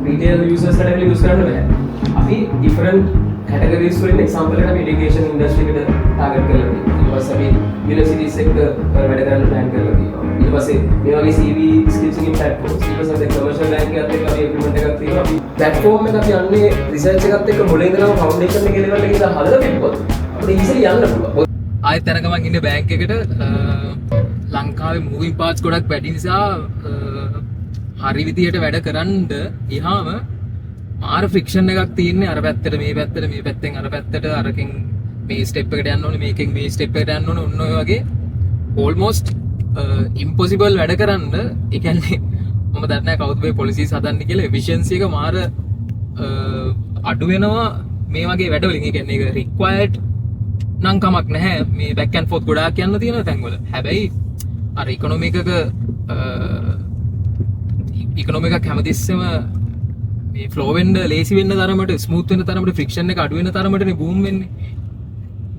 retail users කට use කරන්න බෑ. අපි different categories වලින් example එකට education industry එකට target කරලා තියෙනවා. ඊට පස්සේ අපි universities එක්ක වැඩ කරන්න plan කරලා තියෙනවා. ඊට පස්සේ මේ වගේ CV skills එකකින් platforms. ඊට පස්සේ අපි commercial bank එකත් එක්ක අපි agreement එකක් තියෙනවා. අපි platform එක අපි යන්නේ research එකත් එක්ක මුලින් ඉඳලා foundation එකේ level එකේ ඉඳලා හදලා තිබ්බොත් අපිට easily යන්න පුළුවන්. ආයෙත් තැනක මං ඉන්නේ බැංක් එකට ලංකාවේ moving parts ගොඩක් වැඩි නිසා හරි විදියට වැඩ කරන්න එහාම මාර ෆ්‍රික්ෂන් එකක් තියෙන්නේ අර පැත්තට මේ පැත්තෙන් අර පැත්තට අරකින් මේ ස්ටෙප් එකට යන්න ඕනේ මේකෙන් මේ ස්ටෙප් එකට යන්න ඕනේ ඔන්න ඔය වගේ ඕල්මෝස්ට් ඉම්පොසිබල් වැඩ කරන්න ඒ කියන්නේ මම දන්නේ නැහැ කවුද මේ පොලිසිස් හදන්නේ කියලා එෆිෂියන්සි එක මාර අඩු වෙනවා මේ වගේ වැඩවලින් ඒ කියන්නේ ඒක රික්වයර්ඩ් නම් කමක් නැහැ මේ බෑක් ඇන්ඩ් ෆෝත් ගොඩාක් යන්න තියෙන තැන්වල හැබැයි අර ඉකොනොමි එකක හැමතිස්සෙම මේ ෆ්ලෝ වෙන්න ලේසි වෙන්න තරමට ස්මූත් වෙන්න තරමට ෆ්‍රික්ෂන් එක අඩු වෙන තරමටනේ බූම් වෙන්නේ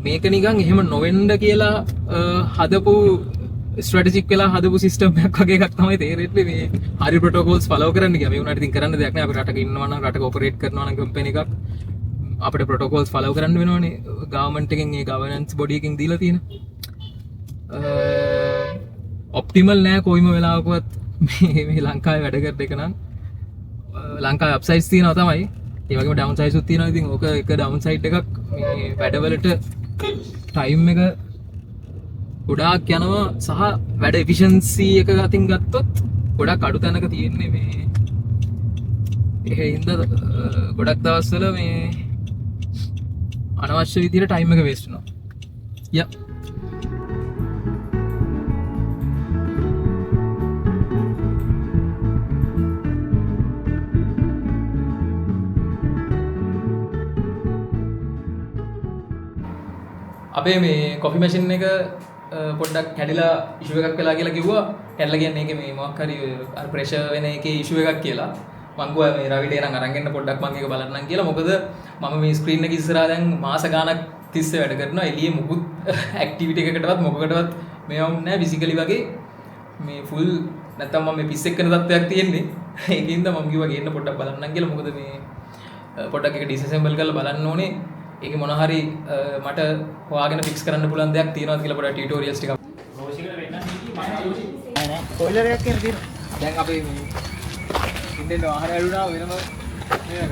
මේක නිකන් එහෙම නොවෙන්න කියලා හදපු ස්ට්‍රැටජික් වෙලා හදපු සිස්ටම් එකක් වගේ එකක් තමයි තේරෙන්නේ මේ හරි ප්‍රොටෝකෝල්ස් ෆලෝ කරන්න ගියා මේ උනාට ඉතින් කරන්න දෙයක් නැහැ අපි රටක ඉන්නවා නම් රටක ඔපරේට් කරනවා නම් කම්පැනි එකක් අපිට ප්‍රොටෝකෝල්ස් ෆලෝ කරන්න වෙනවනේ ගවර්න්මන්ට් එකෙන් ඒ ගවර්නන්ස් බොඩි එකෙන් දීලා තියෙන ඔප්ටිමල් නෑ කොයිම වෙලාවකවත් මේ ලංකාවේ වැඩ කරන එක නම් ලංකාවේ අප්සයිඩ්ස් තියෙනවා තමයි ඒ වගේම ඩවුන් සයිඩ්ස් උත් තියෙනවා ඉතින් ඕක එක ඩවුන් සයිඩ් එකක් මේ වැඩවලට ටයිම් එක ගොඩාක් යනවා සහ වැඩ එෆිෂන්සි එක අතින් ගත්තොත් ගොඩක් අඩු තැනක තියෙන්නේ මේ ඒ හින්දා ගොඩක් දවස්වල මේ අනවශ්‍ය විදිහට ටයිම් එක වේස්ට් වෙනවා. යා අපේ මේ කොෆි මැෂින් එක පොඩ්ඩක් කැඩිලා ඉෂුව එකක් වෙලා කියලා කිව්වා. කැඩලා කියන්නේ ඒකේ මේ මොකක් හරි අර ප්‍රෙෂර් වෙන එකේ ඉෂුව එකක් කියලා. මං ගියා මේ රවිට එනං අරන් එන්න පොඩ්ඩක් මං ඒක බලන්නම් කියලා. මොකද මම මේ ස්ක්‍රීන් එක ඉස්සරහා දැන් මාස ගාණක් තිස්සේ වැඩ කරනවා. එළියේ මුකුත් ඇක්ටිවිටි එකකටවත් මොකකටවත් මේවා නැහැ ෆිසිකලි වගේ. මේ ෆුල් නැත්තම් මම මේ පිස්සෙක් කරන තත්ත්වයක් තියෙන්නේ. ඒකින්ද මම කිව්වා ගේන්න පොඩ්ඩක් බලන්නම් කියලා. මොකද මේ පොඩ්ඩක් ඒක ඩිසැසෙම්බල් කරලා බලන්න ඕනේ. ඒක මොන හරි මට හොයාගෙන ෆික්ස් කරන්න පුළුවන් දෙයක් තියෙනවද කියලා පොඩ්ඩක් ටියුටෝරියල්ස් ටිකක් රෝෂිකට වෙන්න නෑ නෑ කොයිලර් එකක් කියන තියෙනවා දැන් අපි මේ ඉන්දෙන් ආහාර ඇරුණා වෙනම මේ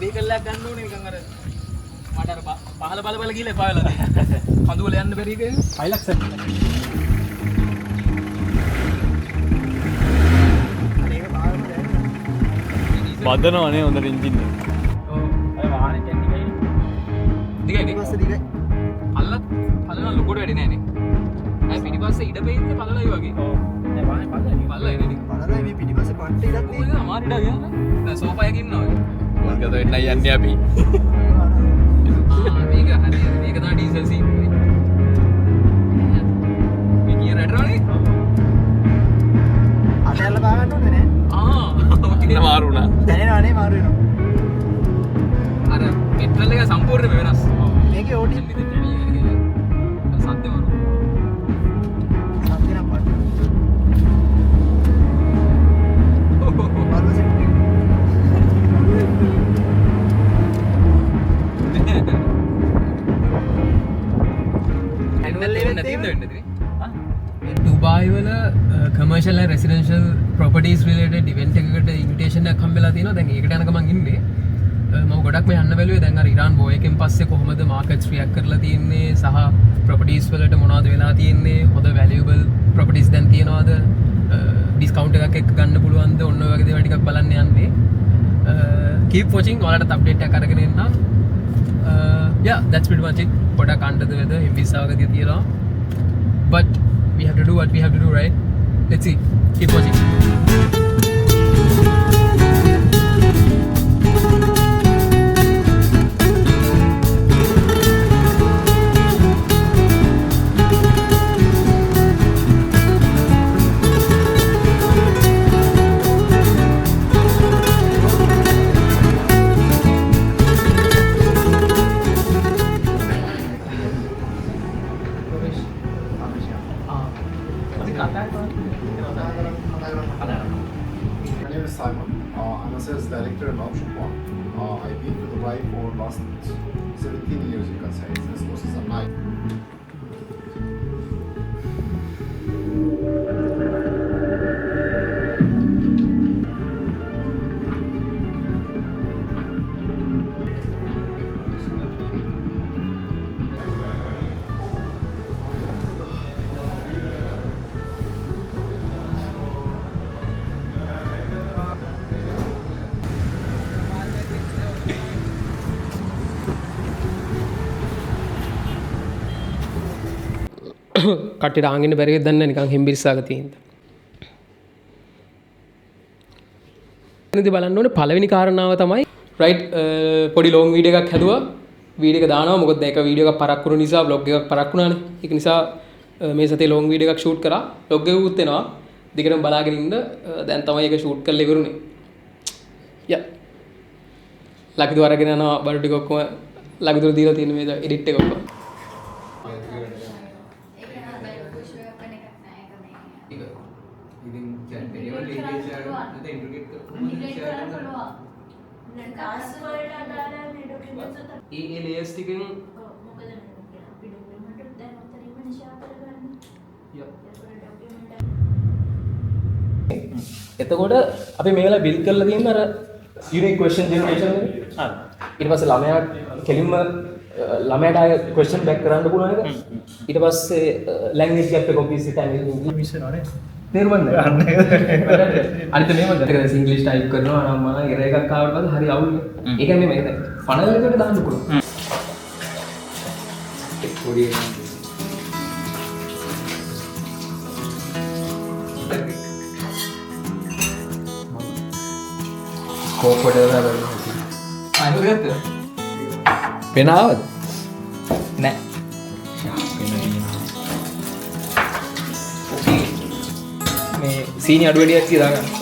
බේකල් එකක් ගන්න ඕනේ නිකන් අර මට අර පහල බල ගිහලා එපා වෙලා තියෙනවා කඳු වල යන්න බැරි එක 5 ලක්ෂ බදනවනේ හොඳට එන්ජින් එක. ඔව්. අර වාහනේ දැන් දිගයි. දිගයි. අල්ලත් පලන ලොකුට වැඩි නෑනේ. අය පිටිපස්සේ ඉඩ පෙන්නේ පලලයි වගේ. ඔව්. දැන් වාහනේ පලලයි. පලලයි නේද? පලලයි මේ පිටිපස්සේ පට්ටේ ඉඩක් නේ. ඔය අමාරු ඉඩ ගියා. දැන් සෝෆා එකේ ඉන්නවා. මොකද වෙන්නයි යන්නේ අපි. මේක හරි. මේක තමයි ඩීසල් සීන්. මේ ගියර් රටරනේ. අතල්ල බා ගන්න ඕනේ නේ. මාරු වුණා. දැනෙනවනේ මාරු වෙනවා. අර පෙට්‍රල් එක සම්පූර්ණයෙන්ම වෙනස්. මේකේ ඕඩි සද්ද මාරු. සද්ද නම් පාට. මාරු සෙට්. හැන්ඩල් එක නැතිද වෙන්නේ? ඩුබායි වල commercial and residential properties related event එකකට ඉන්විටේෂන් එකක් හම්බෙලා තියෙනවා. දැන් ඒකට යනකම් මං ඉන්නේ. මම ගොඩක් මේ යන්න බැලුවේ දැන් අර ඉරාන් වෝ එකෙන් පස්සේ කොහොමද මාකට්ස් රියැක්ට් කරලා තියෙන්නේ සහ ප්‍රොපර්ටිස් වලට මොනවද වෙලා තියෙන්නේ හොඳ වැලියබල් ප්‍රොපර්ටිස් දැන් තියනවාද ඩිස්කවුන්ට් එකක් එක්ක ගන්න පුළුවන්ද ඔන්න ඔය වගේ දේවල් ටිකක් බලන්න යන්නේ. keep watching ඔයාලට අප්ඩේට් එකක් අරගෙන එන්නම්. yeah that's pretty much it. පොඩක් under the weather හිම්බිස්සාවකදී තියෙනවා. but we have to do what we have to do, right? Let's see. Keep watching. My name is Simon. I'm a sales director in Option One. I've been to Dubai for last 17 years, you can say, since 2009. කට්ටියට ආගෙන බැරිවෙද දන්නේ නැහැ නිකන් හෙම්බිරිස්සාක තියෙන. ඉතින් බලන්න ඕනේ පළවෙනි කාරණාව තමයි රයිට් පොඩි ලොං වීඩියෝ එකක් හැදුවා. වීඩියෝ එක දානවා මොකද ඒක වීඩියෝ එකක් පරක් වුණ නිසා vlog එකක් පරක් වුණානේ. ඒක නිසා මේ සතියේ ලොං වීඩියෝ එකක් ෂූට් කරා. vlog එක උත් වෙනවා. දිගටම බලාගෙන ඉන්න. දැන් තමයි ඒක ෂූට් කරලා ඉවරුනේ. යා. ලකිදු අරගෙන යනවා බඩු ටික ඔක්කොම ලකිදුර දීලා තියෙන මේ එඩිට් එක ඔක්කොම. ඒ ලේයර්ස් ටිකෙන් එතකොට අපි මේ වෙලාව බිල්ඩ් කරලා තියෙන අර යුනික් ක්වෙස්චන් ජෙනරේෂන් එක. හරි. ඊට පස්සේ ළමයා කෙලින්ම ළමයාට ආය ක්වෙස්චන් බෑක් කරන්න පුළුවන් එක. ඊට පස්සේ ලැන්ග්වේජ් ගැප් එක ඔබ්වියස්ලි තමයි ඉංග්‍රීසි නෝනේ. තේරුම් ගන්න. අනිත් මේව දැක්කද ඉංග්‍රීසි ටයිප් කරනවා නම් මම එරර් එකක් ආවට පස්සේ හරි අවුල්. ඒ කියන්නේ මේක ෆනල් එකට දාන්න පුළුවන්. පොඩි කෝපඩ දාලා අයිනෝ ගත්තා. පෙනාවද නෑ. මේ සීනි අඩු වැඩියක් කියලා ගන්න.